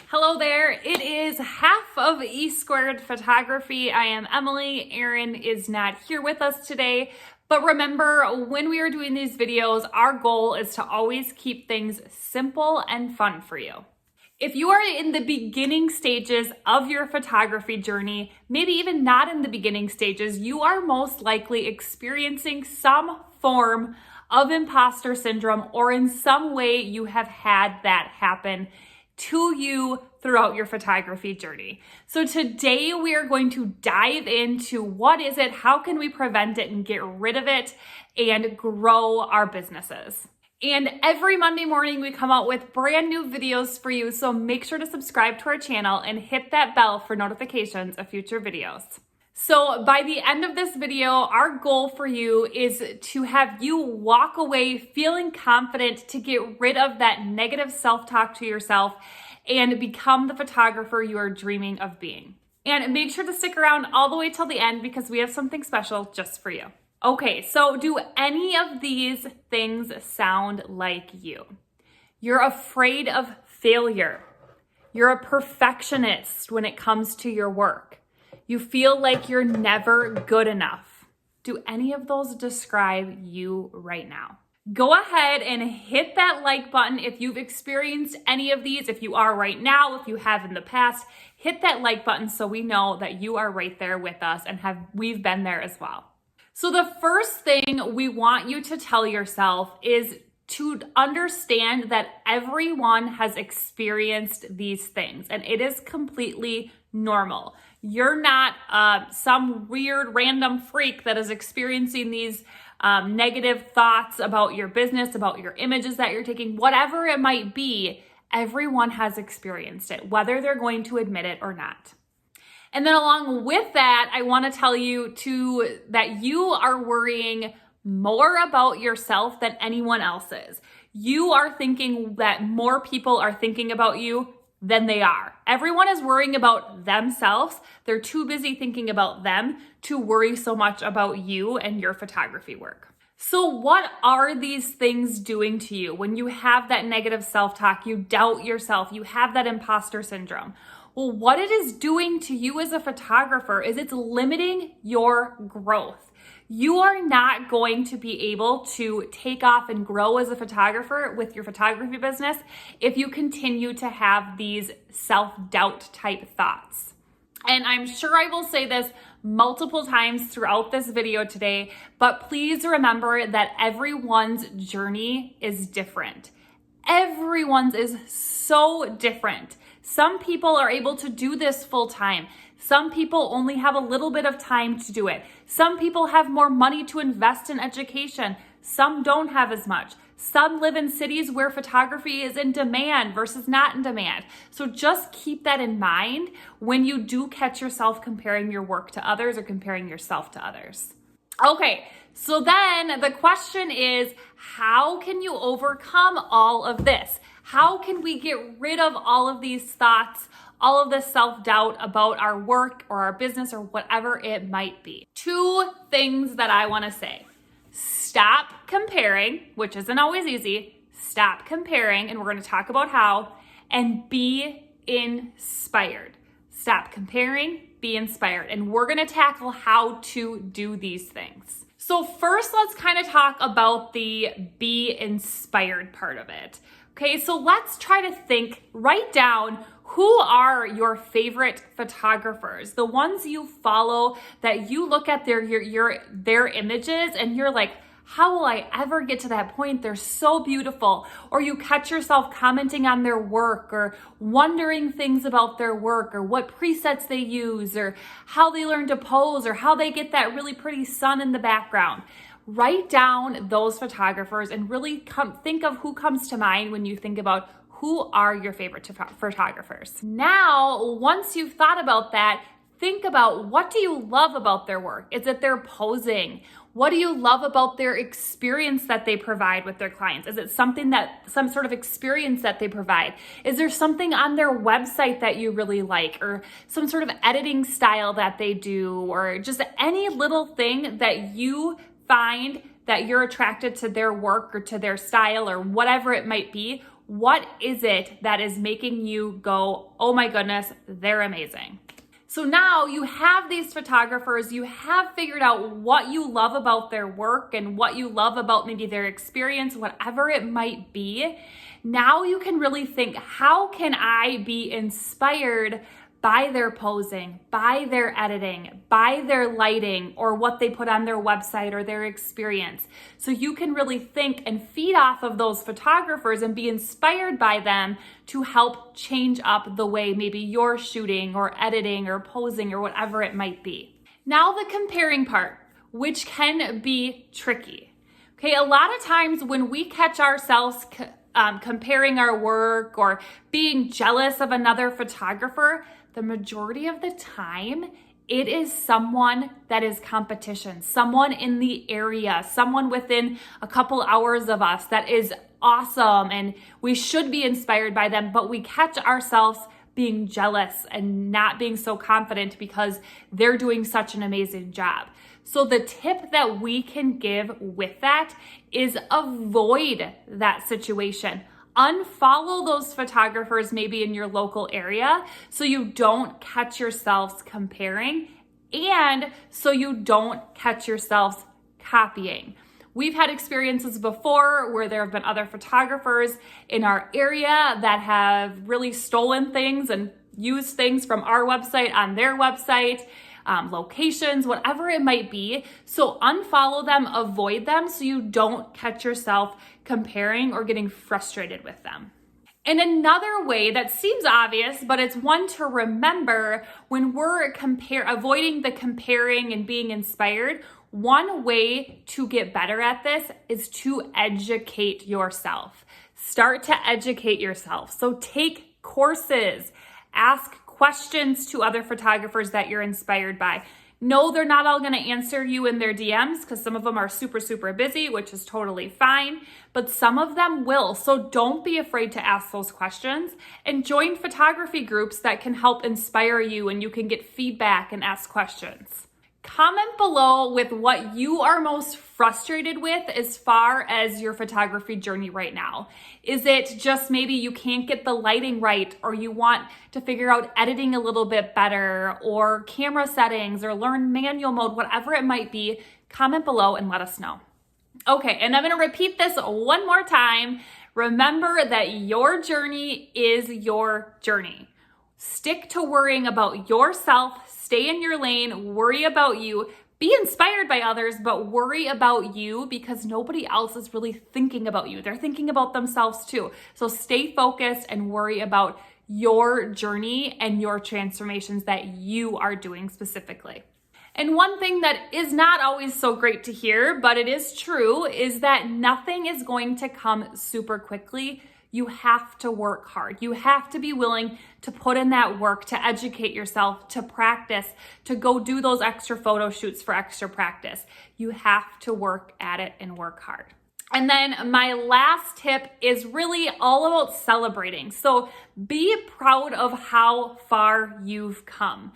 Hello there, it is half of E Squared Photography. I am Emily. Aaron is not here with us today, but remember, when we are doing these videos, our goal is to always keep things simple and fun for you. If you are in the beginning stages of your photography journey, maybe even not in the beginning stages, you are most likely experiencing some form of imposter syndrome, or in some way you have had that happen to you throughout your photography journey. So today we are going to dive into what is it, how can we prevent it and get rid of it and grow our businesses. And every Monday morning we come out with brand new videos for you, so make sure to subscribe to our channel and hit that bell for notifications of future videos. So by the end of this video, our goal for you is to have you walk away feeling confident to get rid of that negative self-talk to yourself and become the photographer you are dreaming of being. And make sure to stick around all the way till the end because we have something special just for you. Okay, so do any of these things sound like you? You're afraid of failure. You're a perfectionist when it comes to your work. You feel like you're never good enough. Do any of those describe you right now? Go ahead and hit that like button if you've experienced any of these. If you are right now, if you have in the past, hit that like button so we know that you are right there with us and we've been there as well. So the first thing we want you to tell yourself is to understand that everyone has experienced these things and it is completely normal. You're not some weird random freak that is experiencing these negative thoughts about your business, about your images that you're taking, whatever it might be. Everyone has experienced it, whether they're going to admit it or not. And then along with that, I want to tell you that you are worrying more about yourself than anyone else is. You are thinking that more people are thinking about you than they are. Everyone is worrying about themselves. They're too busy thinking about them to worry so much about you and your photography work. So what are these things doing to you when you have that negative self-talk, you doubt yourself, you have that imposter syndrome? Well, what it is doing to you as a photographer is it's limiting your growth. You are not going to be able to take off and grow as a photographer with your photography business if you continue to have these self-doubt type thoughts. And I'm sure I will say this multiple times throughout this video today, but please remember that everyone's journey is different. Everyone's is so different. Some people are able to do this full time. Some people only have a little bit of time to do it. Some people have more money to invest in education. Some don't have as much. Some live in cities where photography is in demand versus not in demand. So just keep that in mind when you do catch yourself comparing your work to others or comparing yourself to others. Okay, so then the question is, how can you overcome all of this? How can we get rid of all of these thoughts, all of this self-doubt about our work or our business or whatever it might be? Two things that I want to say. Stop comparing, which isn't always easy. Stop comparing, and we're going to talk about how, and be inspired. Stop comparing, be inspired, and we're going to tackle how to do these things. So first, let's kind of talk about the be inspired part of it. Okay, so let's try to write down who are your favorite photographers, the ones you follow that you look at their images and you're like, how will I ever get to that point? They're so beautiful. Or you catch yourself commenting on their work or wondering things about their work or what presets they use or how they learn to pose or how they get that really pretty sun in the background. Write down those photographers and really think of who comes to mind when you think about who are your favorite photographers. Now, once you've thought about that, think about, what do you love about their work? Is it their posing? What do you love about their experience that they provide with their clients? Is it some sort of experience that they provide? Is there something on their website that you really like, or some sort of editing style that they do, or just any little thing that you find that you're attracted to their work or to their style or whatever it might be? What is it that is making you go, oh my goodness, they're amazing? So now you have these photographers, you have figured out what you love about their work and what you love about maybe their experience, whatever it might be. Now you can really think, how can I be inspired by their posing, by their editing, by their lighting, or what they put on their website or their experience? So you can really think and feed off of those photographers and be inspired by them to help change up the way maybe you're shooting or editing or posing or whatever it might be. Now the comparing part, which can be tricky. Okay, a lot of times when we catch ourselves comparing our work or being jealous of another photographer, the majority of the time, it is someone that is competition, someone in the area, someone within a couple hours of us that is awesome, and we should be inspired by them, but we catch ourselves being jealous and not being so confident because they're doing such an amazing job. So the tip that we can give with that is avoid that situation. Unfollow those photographers maybe in your local area so you don't catch yourselves comparing and so you don't catch yourselves copying. We've had experiences before where there have been other photographers in our area that have really stolen things and used things from our website on their website, locations, whatever it might be. So unfollow them, avoid them so you don't catch yourself comparing or getting frustrated with them. And another way that seems obvious, but it's one to remember when we're avoiding the comparing and being inspired, one way to get better at this is to educate yourself. Start to educate yourself. So take courses, ask questions to other photographers that you're inspired by. No, they're not all going to answer you in their DMs because some of them are super, super busy, which is totally fine, but some of them will. So don't be afraid to ask those questions and join photography groups that can help inspire you and you can get feedback and ask questions. Comment below with what you are most frustrated with as far as your photography journey right now. Is it just maybe you can't get the lighting right, or you want to figure out editing a little bit better, or camera settings, or learn manual mode, whatever it might be? Comment below and let us know. Okay, and I'm gonna repeat this one more time. Remember that your journey is your journey. Stick to worrying about yourself, stay in your lane, worry about you, be inspired by others, but worry about you because nobody else is really thinking about you. They're thinking about themselves too. So stay focused and worry about your journey and your transformations that you are doing specifically. And one thing that is not always so great to hear, but it is true, is that nothing is going to come super quickly. You have to work hard. You have to be willing to put in that work, to educate yourself, to practice, to go do those extra photo shoots for extra practice. You have to work at it and work hard. And then my last tip is really all about celebrating. So be proud of how far you've come.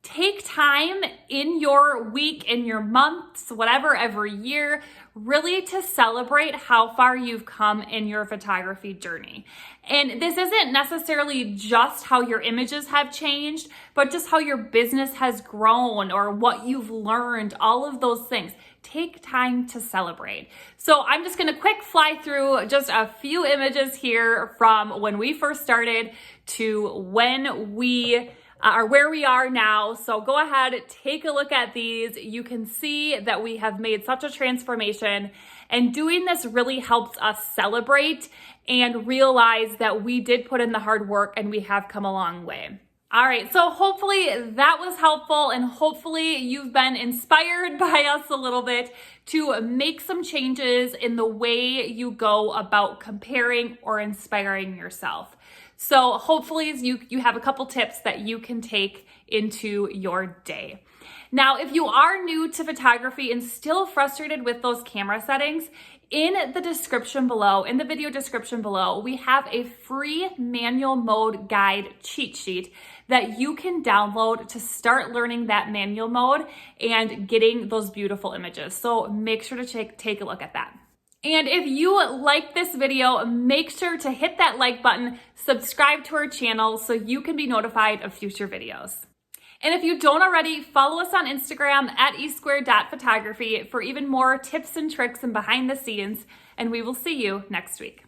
Take time in your week, in your months, whatever, every year, really to celebrate how far you've come in your photography journey. And this isn't necessarily just how your images have changed, but just how your business has grown or what you've learned, all of those things. Take time to celebrate. So I'm just gonna quick fly through just a few images here from when we first started to when we are where we are now. So go ahead, take a look at these. You can see that we have made such a transformation, and doing this really helps us celebrate and realize that we did put in the hard work and we have come a long way. All right, so hopefully that was helpful, and hopefully you've been inspired by us a little bit to make some changes in the way you go about comparing or inspiring yourself. So hopefully you have a couple tips that you can take into your day. Now, if you are new to photography and still frustrated with those camera settings, in the description below, in the video description below, we have a free manual mode guide cheat sheet that you can download to start learning that manual mode and getting those beautiful images. So make sure to take a look at that. And if you like this video, make sure to hit that like button, subscribe to our channel so you can be notified of future videos. And if you don't already, follow us on Instagram at e2photography for even more tips and tricks and behind the scenes, and we will see you next week.